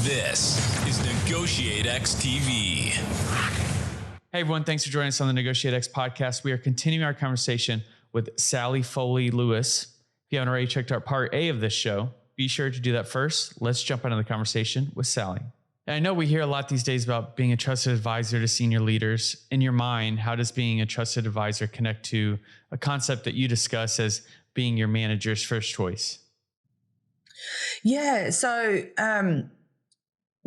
This is NEGOTIATEx TV. Hey everyone, thanks for joining us on the NEGOTIATEx podcast. We are continuing our conversation with Sally Foley-Lewis. If you haven't already checked out part A of this show, be sure to do that first. Let's jump into the conversation with Sally. And I know we hear a lot these days about being a trusted advisor to senior leaders. In your mind, how does being a trusted advisor connect to a concept that you discuss as being your manager's first choice? Yeah. So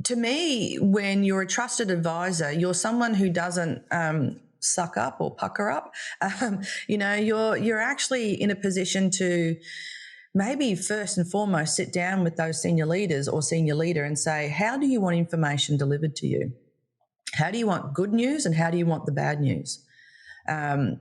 to me, when you're a trusted advisor, you're someone who doesn't suck up or pucker up. You're actually in a position to maybe first and foremost sit down with those senior leaders or senior leader and say, how do you want information delivered to you? How do you want good news and how do you want the bad news? And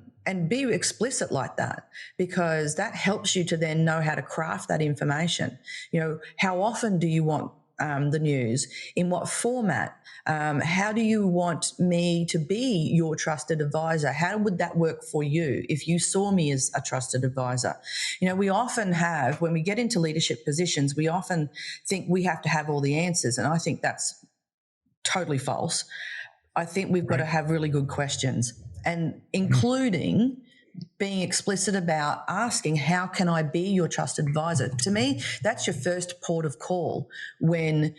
be explicit like that, because that helps you to then know how to craft that information. You know, how often do you want the news? In what format? How do you want me to be your trusted advisor? How would that work for you if you saw me as a trusted advisor? You know, we often have, when we get into leadership positions, we often think we have to have all the answers. And I think that's totally false. I think we've got to have really good questions, and including being explicit about asking, how can I be your trusted advisor? To me, that's your first port of call when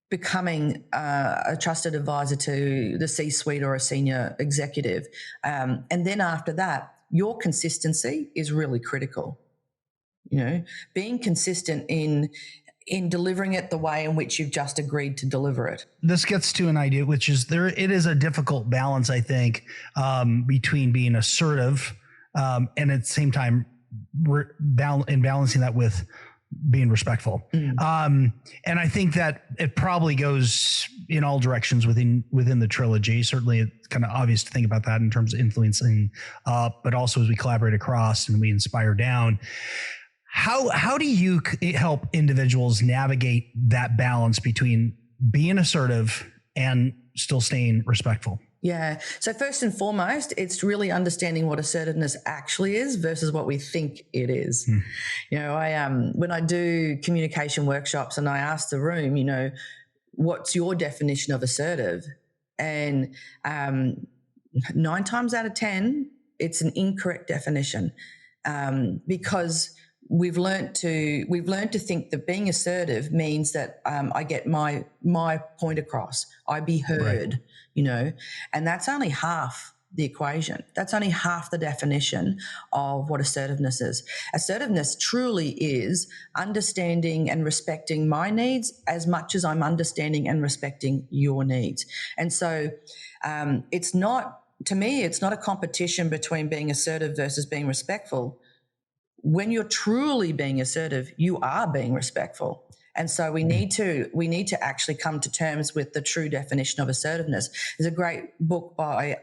becoming a trusted advisor to the C-suite or a senior executive. And then after that, your consistency is really critical. You know, being consistent in delivering it the way in which you've just agreed to deliver it. This gets to an idea, which is it is a difficult balance, I think, between being assertive and at the same time balancing that with being respectful. And I think that it probably goes in all directions within the trilogy. Certainly it's kind of obvious to think about that in terms of influencing up, but also as we collaborate across and we inspire down. How do you help individuals navigate that balance between being assertive and still staying respectful? Yeah. So first and foremost, it's really understanding what assertiveness actually is versus what we think it is. You know, when I do communication workshops and I ask the room, you know, what's your definition of assertive? And 9 times out of 10, it's an incorrect definition, because we've learned to think that being assertive means that I get my point across, I be heard, right. You know, and that's only half the equation. That's only half the definition of what assertiveness is. Assertiveness truly is understanding and respecting my needs as much as I'm understanding and respecting your needs. And so it's not, to me, it's not a competition between being assertive versus being respectful. When you're truly being assertive, you are being respectful. And so we need to actually come to terms with the true definition of assertiveness. There's a great book by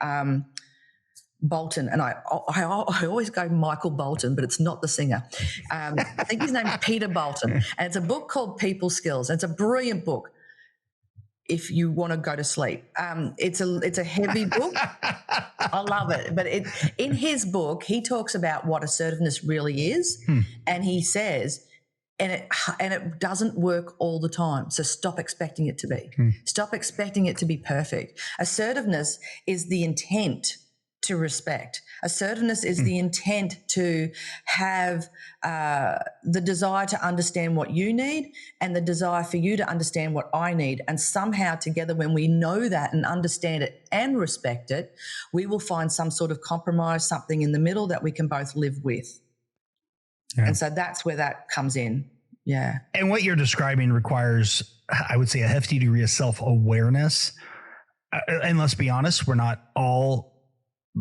Bolton, and I always go Michael Bolton, but it's not the singer. I think his name is Peter Bolton, and it's a book called People Skills. It's a brilliant book if you want to go to sleep. It's a heavy book. I love it. But in his book, he talks about what assertiveness really is. And he says, and it doesn't work all the time. So stop expecting it to be. Stop expecting it to be perfect. Assertiveness is the intent to respect. Assertiveness is the intent to have the desire to understand what you need and the desire for you to understand what I need. And somehow together, when we know that and understand it and respect it, we will find some sort of compromise, something in the middle that we can both live with. Yeah. And so that's where that comes in. Yeah. And what you're describing requires, I would say, a hefty degree of self-awareness. And let's be honest, we're not all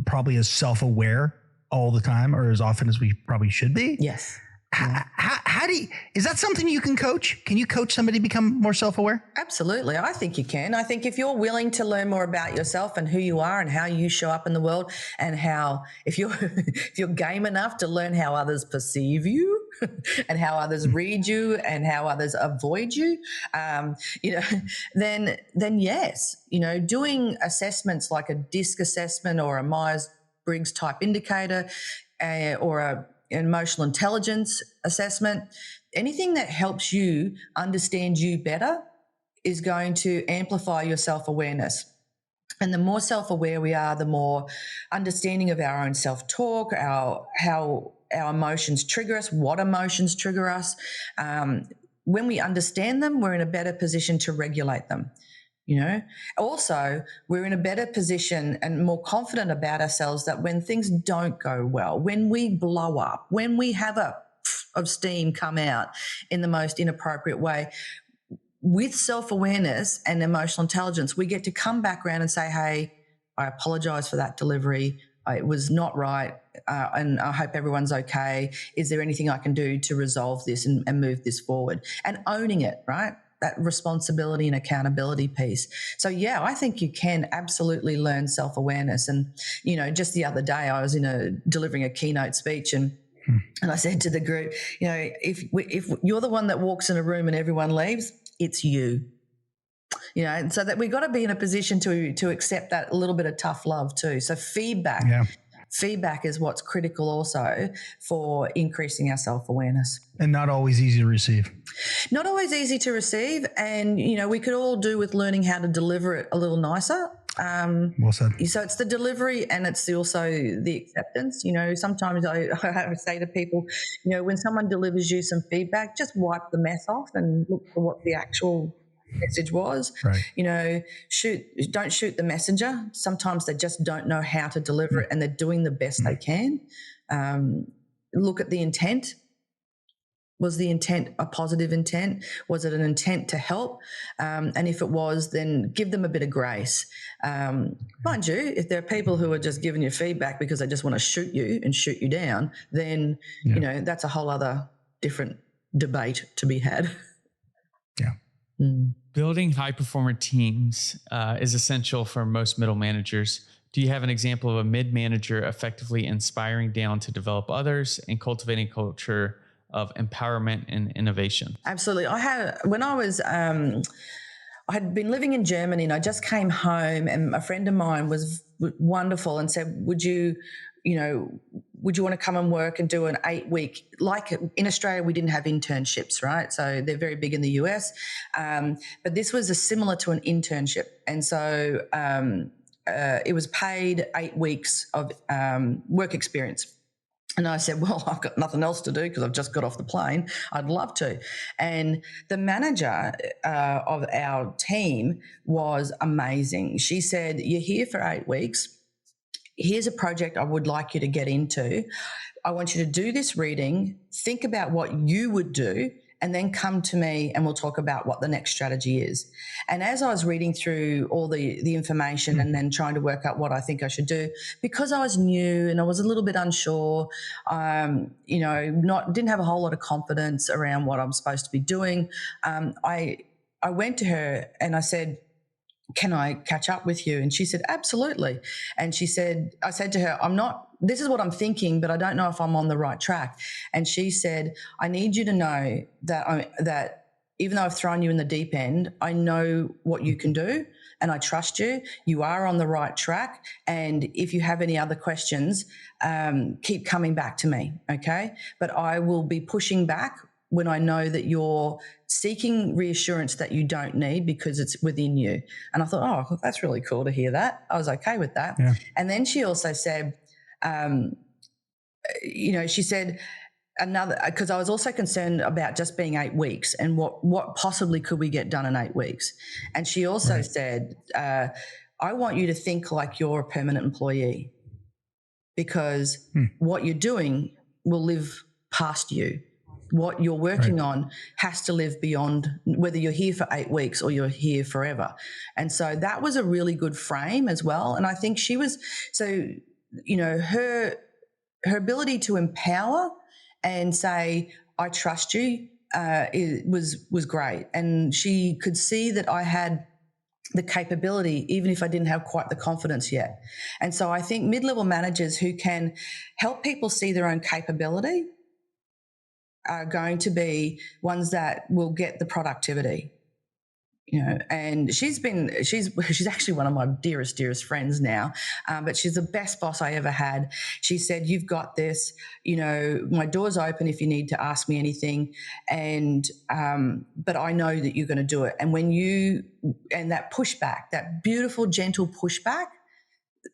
probably as self-aware all the time or as often as we probably should be. Yes. How do you, is that something you can coach? Can you coach somebody to become more self-aware? Absolutely. I think you can. I think if you're willing to learn more about yourself and who you are and how you show up in the world, and how, if you're game enough to learn how others perceive you and how others read you and how others avoid you, then yes, doing assessments like a DISC assessment or a Myers-Briggs type indicator or an emotional intelligence assessment, anything that helps you understand you better is going to amplify your self-awareness. And the more self-aware we are, the more understanding of our own self-talk, how our emotions trigger us, what emotions trigger us. When we understand them, we're in a better position to regulate them. Also, we're in a better position and more confident about ourselves that when things don't go well, when we blow up, when we have a of steam come out in the most inappropriate way, with self-awareness and emotional intelligence, we get to come back around and say, hey, I apologize for that delivery. It was not right. And I hope everyone's okay. Is there anything I can do to resolve this and move this forward? And owning it, right? That responsibility and accountability piece. So yeah, I think you can absolutely learn self-awareness. And, just the other day I was delivering a keynote speech and I said to the group, if you're the one that walks in a room and everyone leaves, it's you. And so that we've got to be in a position to accept that a little bit of tough love too. So feedback. Yeah. Feedback is what's critical also for increasing our self-awareness. And not always easy to receive. Not always easy to receive. And, we could all do with learning how to deliver it a little nicer. Well said. So it's the delivery and it's also the acceptance. Sometimes I say to people, when someone delivers you some feedback, just wipe the mess off and look for what the actual message was. Right. Don't shoot the messenger. Sometimes they just don't know how to deliver it and they're doing the best they can. Look at the intent. Was the intent a positive intent? Was it an intent to help? And if it was, then give them a bit of grace. Mind you, if there are people who are just giving you feedback because they just want to shoot you and shoot you down, then, that's a whole other different debate to be had. Yeah. Building high-performer teams is essential for most middle managers. Do you have an example of a mid-manager effectively inspiring down to develop others and cultivating a culture of empowerment and innovation? Absolutely. I had been living in Germany and I just came home and a friend of mine was wonderful and said, would you want to come and work and do an 8-week, like in Australia, we didn't have internships, right? So they're very big in the US. But this was similar to an internship. And so it was paid 8 weeks of work experience. And I said, well, I've got nothing else to do because I've just got off the plane. I'd love to. And the manager of our team was amazing. She said, you're here for 8 weeks. Here's a project I would like you to get into. I want you to do this reading, think about what you would do, and then come to me and we'll talk about what the next strategy is. And as I was reading through all the information and then trying to work out what I think I should do, because I was new and I was a little bit unsure, didn't have a whole lot of confidence around what I'm supposed to be doing, I went to her and I said, can I catch up with you? And she said, absolutely. And I said to her, this is what I'm thinking, but I don't know if I'm on the right track. And she said, I need you to know that even though I've thrown you in the deep end, I know what you can do and I trust you. You are on the right track. And if you have any other questions, keep coming back to me. Okay. But I will be pushing back when I know that you're seeking reassurance that you don't need because it's within you. And I thought, oh, that's really cool to hear that. I was okay with that. Yeah. And then she also said, she said because I was also concerned about just being 8 weeks and what possibly could we get done in 8 weeks. And she also said, I want you to think like you're a permanent employee because what you're doing will live past you. What you're working on has to live beyond whether you're here for 8 weeks or you're here forever. And so that was a really good frame as well. And I think she was, her ability to empower and say, I trust you, was great. And she could see that I had the capability, even if I didn't have quite the confidence yet. And so I think mid-level managers who can help people see their own capability are going to be ones that will get the productivity. and she's actually one of my dearest friends now, but she's the best boss I ever had. She said, "You've got this, my door's open if you need to ask me anything, and but I know that you're going to do it." And and that pushback, that beautiful, gentle pushback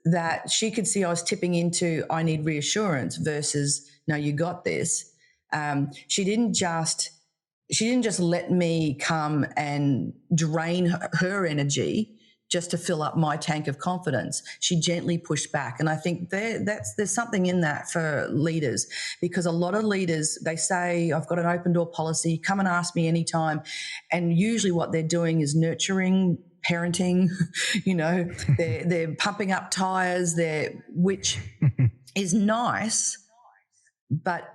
that she could see I was tipping into, I need reassurance versus, no, you got this. She didn't just let me come and drain her energy just to fill up my tank of confidence. She gently pushed back. And I think there's something in that for leaders, because a lot of leaders, they say, I've got an open door policy, come and ask me anytime. And usually what they're doing is nurturing, parenting, they're pumping up tires, which is nice, but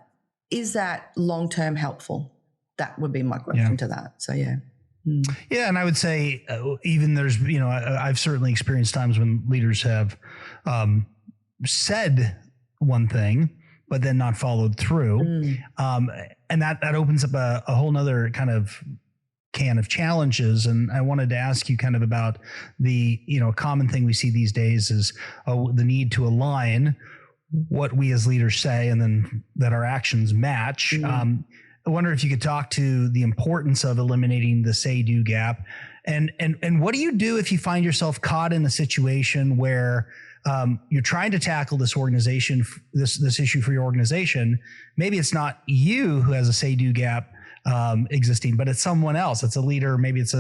is that long-term helpful? That would be my question to that. So, yeah. Yeah. And I would say even there's, I've certainly experienced times when leaders have said one thing, but then not followed through. And that opens up a whole nother kind of can of challenges. And I wanted to ask you kind of about the, common thing we see these days is the need to align what we as leaders say and then that our actions match. I wonder if you could talk to the importance of eliminating the say-do gap, and what do you do if you find yourself caught in a situation where you're trying to tackle this organization, this issue for your organization? Maybe it's not you who has a say-do gap existing, but it's someone else. It's a leader. Maybe it's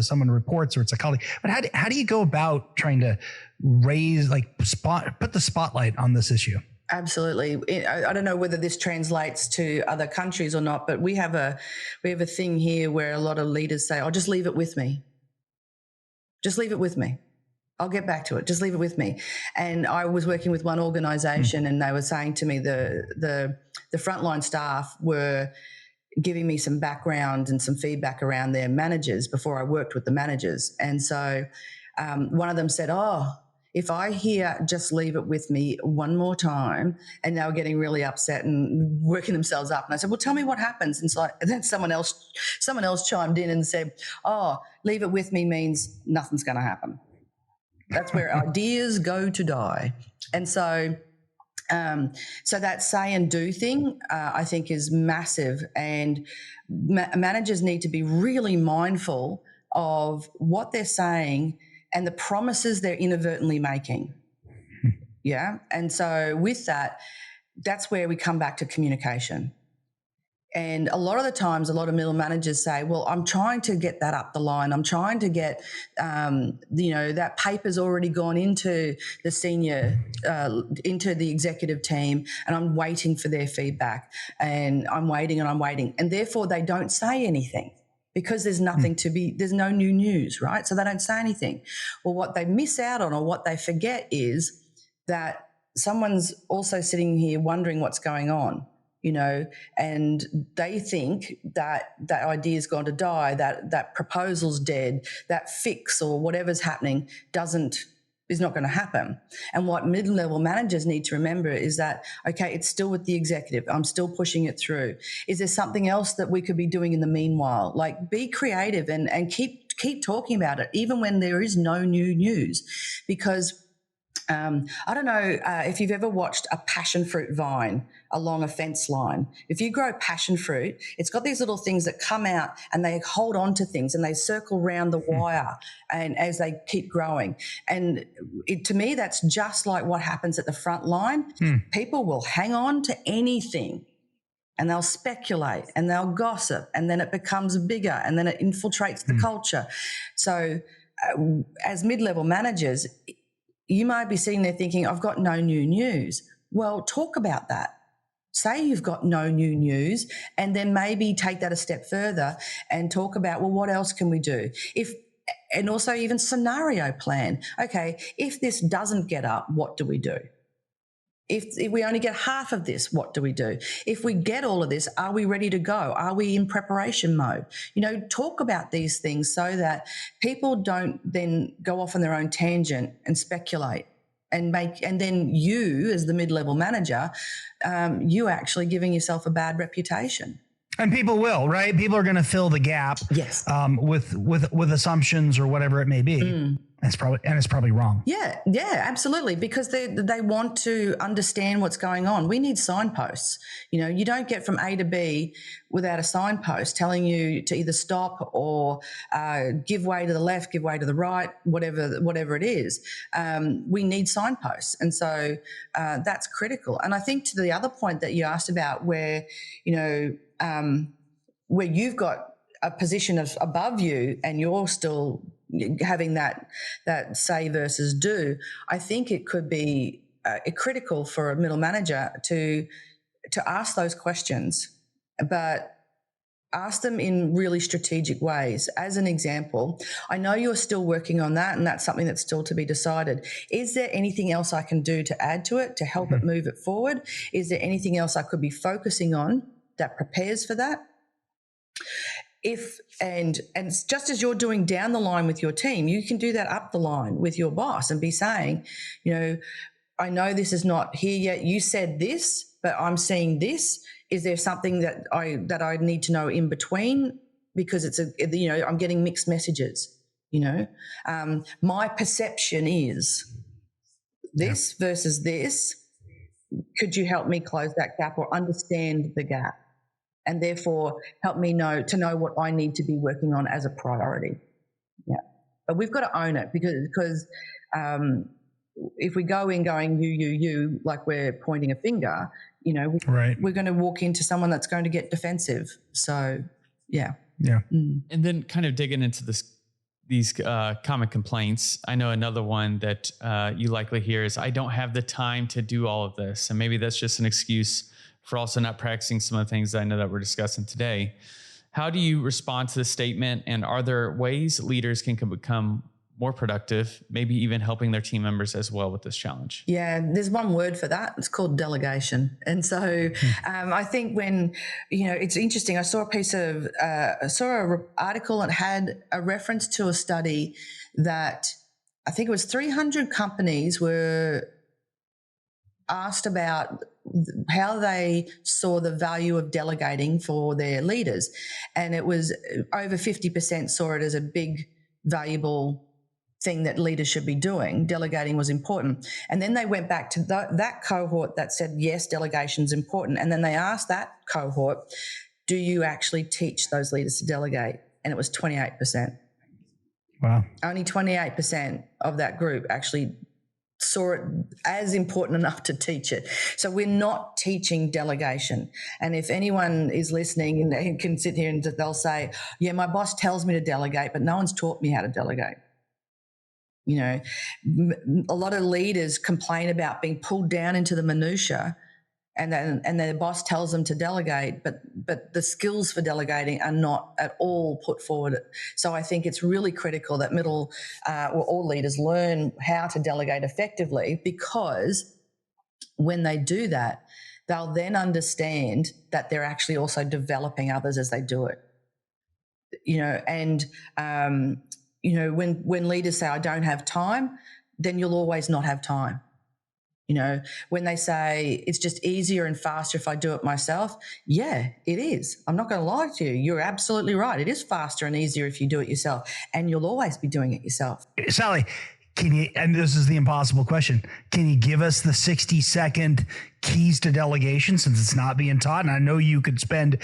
someone who reports, or it's a colleague. But how do you go about trying to put the spotlight on this issue? Absolutely. I don't know whether this translates to other countries or not, but we have a thing here where a lot of leaders say, "Oh, just leave it with me. Just leave it with me. I'll get back to it. Just leave it with me." And I was working with one organization, and they were saying to me the frontline staff were giving me some background and some feedback around their managers before I worked with the managers. And so one of them said, "Oh, if I hear just leave it with me one more time," and they were getting really upset and working themselves up. And I said, "Well, tell me what happens." And then someone else chimed in and said, "Oh, leave it with me means nothing's going to happen. That's where ideas go to die." And so that say and do thing, I think, is massive. And managers need to be really mindful of what they're saying and the promises they're inadvertently making. Yeah. And so with that, that's where we come back to communication. And a lot of the times, a lot of middle managers say, "Well, I'm trying to get that up the line. I'm trying to get, that paper's already gone into the senior, into the executive team, and I'm waiting for their feedback, and I'm waiting and I'm waiting." And therefore they don't say anything, because there's there's no new news, right? So they don't say anything. Well, what they miss out on, or what they forget, is that someone's also sitting here wondering what's going on, and they think that that idea's gone to die, that proposal's dead, that fix or whatever's happening is not going to happen. And what mid-level managers need to remember is that, okay, it's still with the executive. I'm still pushing it through. Is there something else that we could be doing in the meanwhile? Like, be creative and keep talking about it, even when there is no new news. Because I don't know if you've ever watched a passion fruit vine along a fence line. If you grow passion fruit, it's got these little things that come out and they hold on to things and they circle around the wire, and as they keep growing. And to me, that's just like what happens at the front line. People will hang on to anything, and they'll speculate and they'll gossip, and then it becomes bigger, and then it infiltrates the culture. So as mid-level managers, you might be sitting there thinking, "I've got no new news." Well, talk about that. Say you've got no new news, and then maybe take that a step further and talk about, well, what else can we do? And also even scenario plan. Okay, if this doesn't get up, what do we do? If we only get half of this, what do we do? If we get all of this, are we ready to go? Are we in preparation mode? Talk about these things so that people don't then go off on their own tangent and speculate and then you, as the mid-level manager, you actually giving yourself a bad reputation. And people will, right? People are going to fill the gap, Yes. With assumptions or whatever it may be. It's probably wrong. Yeah, absolutely. Because they want to understand what's going on. We need signposts. You don't get from A to B without a signpost telling you to either stop or give way to the left, give way to the right, whatever it is. We need signposts, and so that's critical. And I think to the other point that you asked about, where where you've got a position of above you and you're still having that say versus do, I think it could be critical for a middle manager to ask those questions, but ask them in really strategic ways. As an example, I know you're still working on that, and that's something that's still to be decided. Is there anything else I can do to add to it, to help it move it forward? Is there anything else I could be focusing on that prepares for that? And just as you're doing down the line with your team, you can do that up the line with your boss and be saying, I know this is not here yet. You said this, but I'm seeing this. Is there something that I need to know in between? Because I'm getting mixed messages. My perception is this versus this. Could you help me close that gap or understand the gap? And therefore help me know what I need to be working on as a priority. Yeah. But we've got to own it because if we go in going you, like we're pointing a finger, we're going to walk into someone that's going to get defensive. So, yeah. Yeah. And then kind of digging into these common complaints. I know another one that you likely hear is, I don't have the time to do all of this. And maybe that's just an excuse for also not practicing some of the things that I know that we're discussing today. How do you respond to this statement? And are there ways leaders can become more productive, maybe even helping their team members as well with this challenge? Yeah, there's one word for that. It's called delegation. And so I think when, it's interesting. I saw an article that had a reference to a study that I think it was 300 companies were asked about how they saw the value of delegating for their leaders. And it was over 50% saw it as a big, valuable thing that leaders should be doing. Delegating was important. And then they went back to that cohort that said, yes, delegation is important. And then they asked that cohort, do you actually teach those leaders to delegate? And it was 28%. Wow. Only 28% of that group actually saw it as important enough to teach it. So we're not teaching delegation. And if anyone is listening and they can sit here and they'll say, yeah, my boss tells me to delegate, but no one's taught me how to delegate. A lot of leaders complain about being pulled down into the minutia, and their boss tells them to delegate, but the skills for delegating are not at all put forward. So I think it's really critical that all leaders learn how to delegate effectively, because when they do that, they'll then understand that they're actually also developing others as they do it. When leaders say, I don't have time, then you'll always not have time. When they say it's just easier and faster if I do it myself, yeah, it is. I'm not going to lie to you. You're absolutely right. It is faster and easier if you do it yourself, and you'll always be doing it yourself. Sally, and this is the impossible question, can you give us the 60-second keys to delegation, since it's not being taught? And I know you could give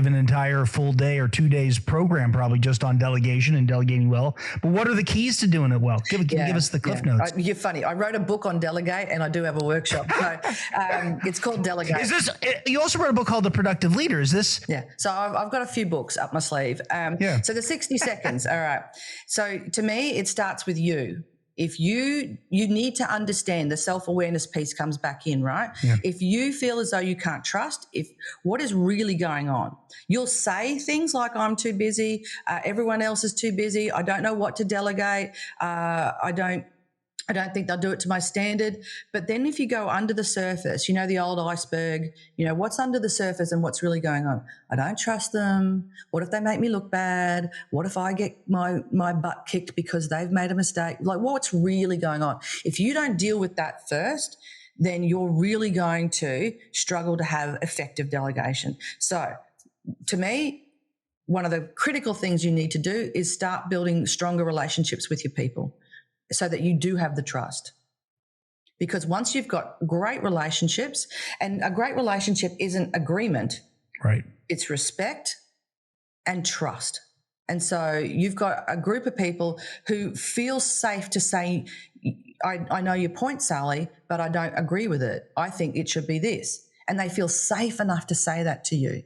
an entire full day or 2 days program probably just on delegation and delegating well. But what are the keys to doing it well? Give us the cliff notes. You're funny. I wrote a book on delegate, and I do have a workshop. So it's called Delegate. You also wrote a book called The Productive Leader. Is this? Yeah. So I've got a few books up my sleeve. So the 60 seconds. All right. So to me, it starts with you. If you need to understand, the self-awareness piece comes back in, right? Yeah. If you feel as though you can't trust, what is really going on, you'll say things like, I'm too busy, everyone else is too busy, I don't know what to delegate, I don't think they'll do it to my standard. But then if you go under the surface, the old iceberg, what's under the surface and what's really going on? I don't trust them. What if they make me look bad? What if I get my butt kicked because they've made a mistake? Like, what's really going on? If you don't deal with that first, then you're really going to struggle to have effective delegation. So to me, one of the critical things you need to do is start building stronger relationships with your people so that you do have the trust. Because once you've got great relationships, and a great relationship isn't agreement, right? It's respect and trust. And so you've got a group of people who feel safe to say, I know your point, Sally, but I don't agree with it. I think it should be this. And they feel safe enough to say that to you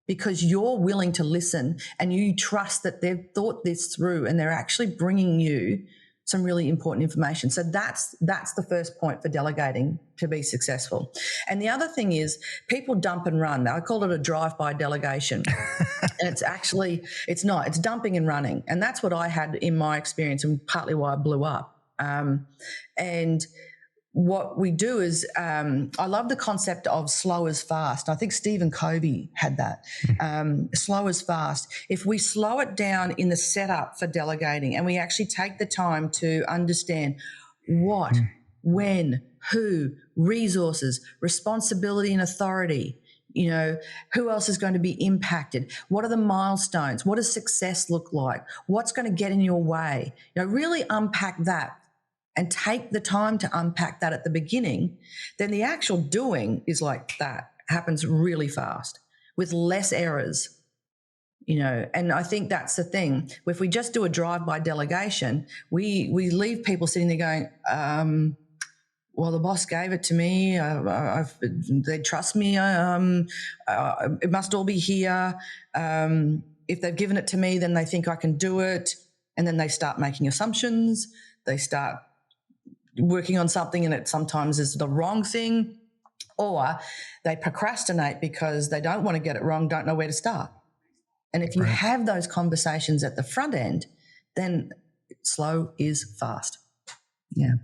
because you're willing to listen and you trust that they've thought this through and they're actually bringing you some really important information. So that's the first point for delegating to be successful. And the other thing is people dump and run. I call it a drive-by delegation. And it's not. It's dumping and running. And that's what I had in my experience and partly why I blew up. And what we do is I love the concept of slow is fast. I think Stephen Covey had that. Slow is fast. If we slow it down in the setup for delegating and we actually take the time to understand what, when, who, resources, responsibility and authority, you know, who else is going to be impacted? What are the milestones? What does success look like? What's going to get in your way? You know, really unpack that and take the time to unpack that at the beginning, then the actual doing is like that, happens really fast with less errors, you know. And I think that's the thing. If we just do a drive-by delegation, we leave people sitting there going, well, the boss gave it to me. They trust me. It must all be here. If they've given it to me, then they think I can do it. And then they start making assumptions. They start working on something and it sometimes is the wrong thing, or they procrastinate because they don't want to get it wrong, don't know where to start. And if you have those conversations at the front end, then slow is fast. Yeah.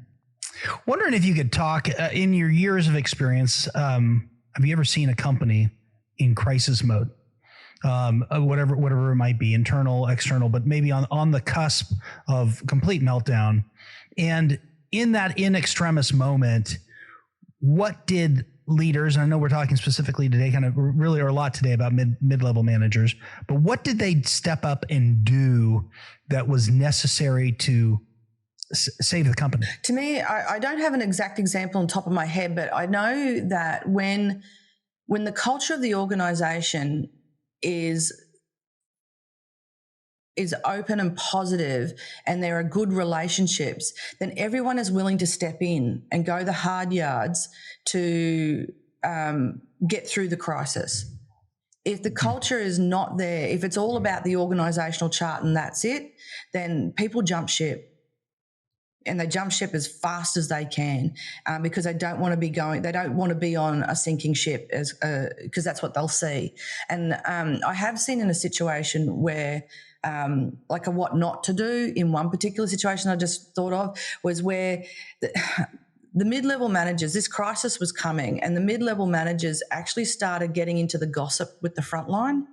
Wondering if you could talk in your years of experience. Have you ever seen a company in crisis mode? Whatever it might be, internal, external, but maybe on the cusp of complete meltdown. And in that in extremis moment, what did leaders, and I know we're talking specifically today, kind of really, or a lot today about mid-level managers, but what did they step up and do that was necessary to save the company? To me, I don't have an exact example on top of my head, but I know that when the culture of the organization is open and positive and there are good relationships, then everyone is willing to step in and go the hard yards to get through the crisis. If the culture is not there, if it's all about the organizational chart and that's it, then people jump ship. And they jump ship as fast as they can because they don't want to be on a sinking ship because that's what they'll see. And I have seen in a situation where like a what not to do in one particular situation I just thought of was where the mid-level managers, this crisis was coming and the mid-level managers actually started getting into the gossip with the front line.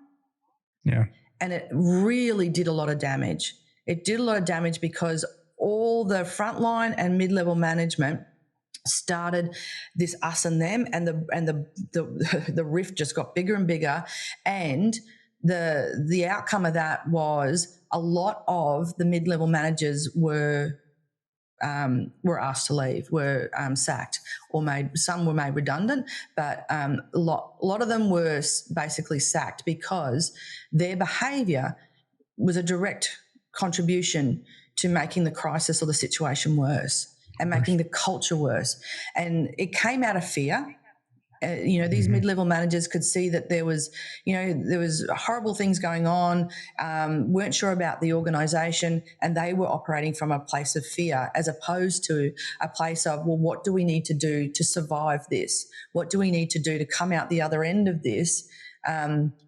Yeah. And it really did a lot of damage. It did a lot of damage because all the frontline and mid-level management started this us and them, and the rift just got bigger and bigger. And the outcome of that was a lot of the mid-level managers were asked to leave, were sacked, or some were made redundant, but a lot of them were basically sacked because their behaviour was a direct contribution to making the crisis or the situation worse and making the culture worse. And it came out of fear. These mid-level managers could see that there was horrible things going on, weren't sure about the organisation, and they were operating from a place of fear as opposed to a place of, well, what do we need to do to survive this? What do we need to do to come out the other end of this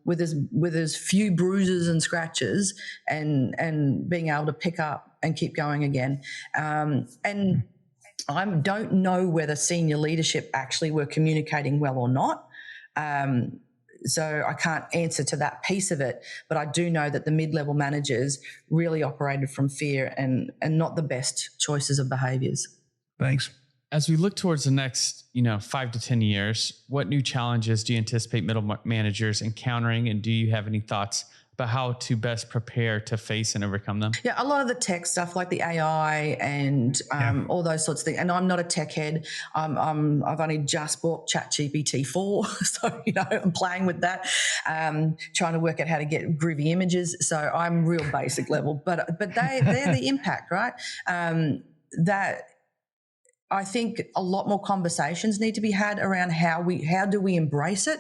with as few bruises and scratches and being able to pick up and keep going again. And I don't know whether senior leadership actually were communicating well or not. So I can't answer to that piece of it, but I do know that the mid-level managers really operated from fear and not the best choices of behaviours. Thanks. As we look towards the next, 5 to 10 years, what new challenges do you anticipate middle managers encountering? And do you have any thoughts about how to best prepare to face and overcome them? Yeah, a lot of the tech stuff like the AI and all those sorts of things. And I'm not a tech head. I've only just bought ChatGPT 4, so I'm playing with that, trying to work out how to get groovy images. So I'm real basic level, but they're the impact, right? That I think a lot more conversations need to be had around how do we embrace it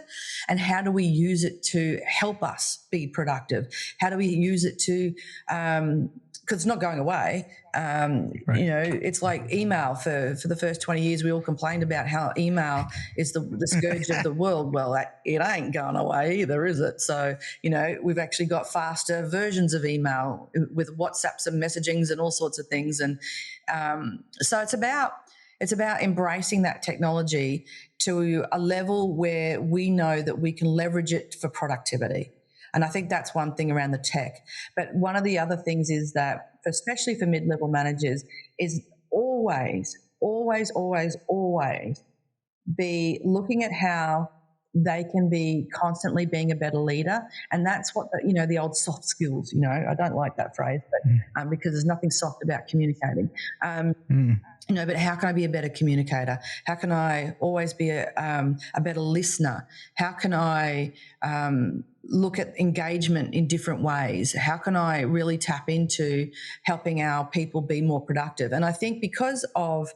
and how do we use it to help us be productive? How do we use it to, because it's not going away. Right. It's like email for the first 20 years, we all complained about how email is the scourge of the world. Well, it ain't going away either, is it? So, we've actually got faster versions of email with WhatsApps and messagings and all sorts of things. And so it's about embracing that technology to a level where we know that we can leverage it for productivity. And I think that's one thing around the tech. But one of the other things is that, especially for mid-level managers, is always, always, always, always be looking at how they can be constantly being a better leader. And that's what the old soft skills, I don't like that phrase, but because there's nothing soft about communicating. But how can I be a better communicator? How can I always be a better listener? How can I look at engagement in different ways? How can I really tap into helping our people be more productive? And I think because of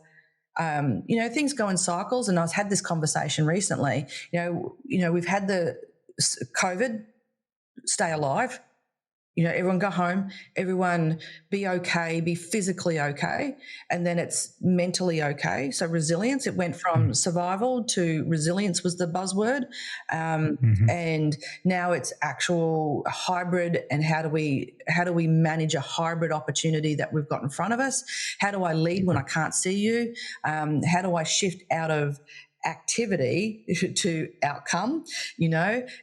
things go in cycles, and I've had this conversation recently. We've had the COVID, stay alive. Everyone go home, everyone be okay, be physically okay, and then it's mentally okay. So resilience, it went from survival to resilience was the buzzword. And now it's actual hybrid, and how do we manage a hybrid opportunity that we've got in front of us? How do I lead when I can't see you? How do I shift out of activity to outcome,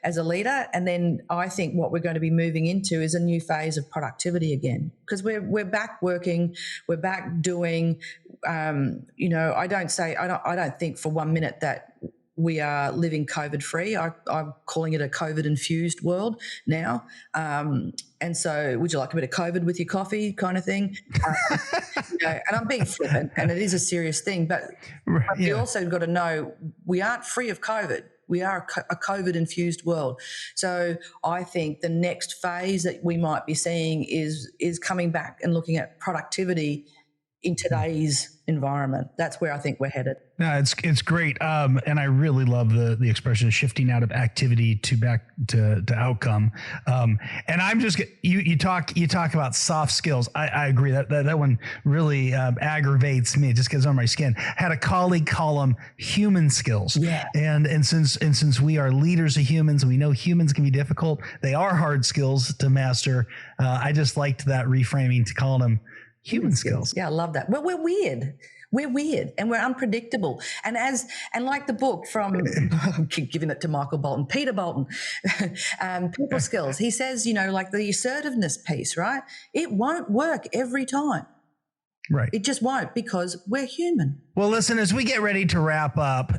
as a leader? And then I think what we're going to be moving into is a new phase of productivity again, because we're back working, we're back doing, I don't think for 1 minute that we are living COVID free. I'm calling it a COVID infused world now. And so would you like a bit of COVID with your coffee kind of thing? And I'm being flippant, and it is a serious thing, but you also got to know we aren't free of COVID. We are a COVID infused world. So I think the next phase that we might be seeing is coming back and looking at productivity in today's environment. That's where I think we're headed. No, it's great. And I really love the expression of shifting out of activity to back to outcome. And I'm just, you talk about soft skills. I agree that one really aggravates me. It just gets on my skin. Had a colleague call them human skills. Yeah. And since we are leaders of humans and we know humans can be difficult, they are hard skills to master. I just liked that reframing to call them human skills. Yeah, I love that. Well, we're weird. We're weird and we're unpredictable. And like the book from, I keep giving it to Michael Bolton, Peter Bolton, People Skills. He says, like the assertiveness piece, right? It won't work every time. Right. It just won't, because we're human. Well, listen, as we get ready to wrap up,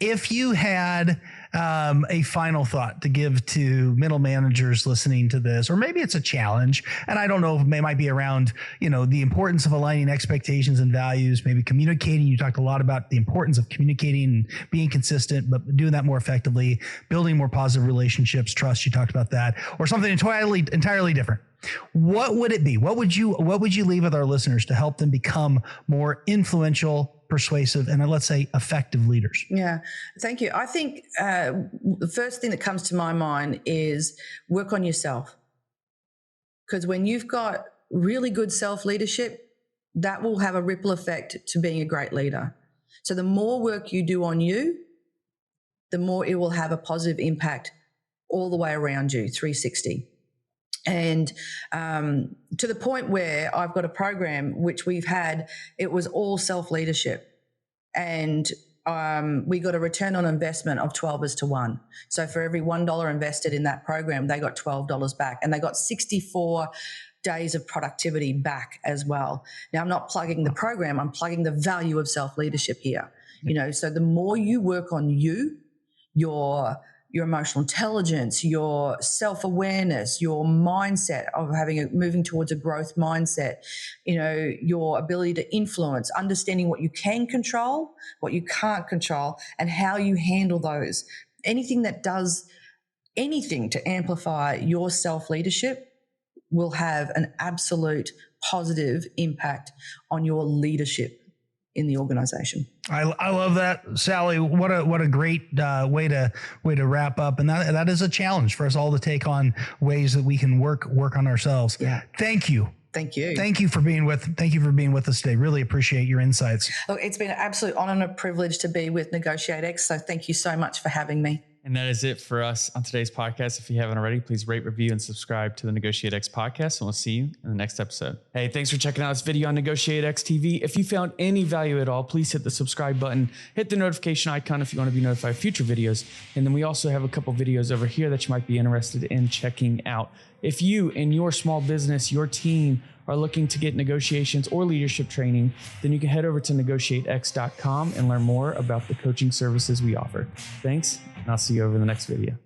if you had a final thought to give to middle managers listening to this, or maybe it's a challenge, and I don't know if it might be around, the importance of aligning expectations and values, maybe communicating. You talked a lot about the importance of communicating and being consistent, but doing that more effectively, building more positive relationships, trust. You talked about that, or something entirely different. What would it be? What would you leave with our listeners to help them become more influential, persuasive, and let's say effective leaders? Yeah, thank you. I think the first thing that comes to my mind is work on yourself. Because when you've got really good self-leadership, that will have a ripple effect to being a great leader. So the more work you do on you, the more it will have a positive impact all the way around you, 360. And to the point where I've got a program which we've had, it was all self-leadership. And we got a return on investment of 12:1. So for every $1 invested in that program, they got $12 back, and they got 64 days of productivity back as well. Now, I'm not plugging the program, I'm plugging the value of self-leadership here. So the more you work on your emotional intelligence, your self-awareness, your mindset of moving towards a growth mindset, your ability to influence, understanding what you can control, what you can't control, and how you handle those. Anything that does anything to amplify your self-leadership will have an absolute positive impact on your leadership in the organization. I love that, Sally. What a great way to wrap up, and that is a challenge for us all to take on ways that we can work on ourselves. Yeah. Thank you. Thank you. Thank you for being with us today. Really appreciate your insights. Look, it's been an absolute honor and a privilege to be with NEGOTIATEx. So thank you so much for having me. And that is it for us on today's podcast. If you haven't already, please rate, review, and subscribe to the NEGOTIATEx podcast, and we'll see you in the next episode. Hey, thanks for checking out this video on NEGOTIATEx TV. If you found any value at all, please hit the subscribe button, hit the notification icon if you want to be notified of future videos. And then we also have a couple videos over here that you might be interested in checking out. If you and your small business, your team, are looking to get negotiations or leadership training, then you can head over to NEGOTIATEx.com and learn more about the coaching services we offer. Thanks, and I'll see you over the next video.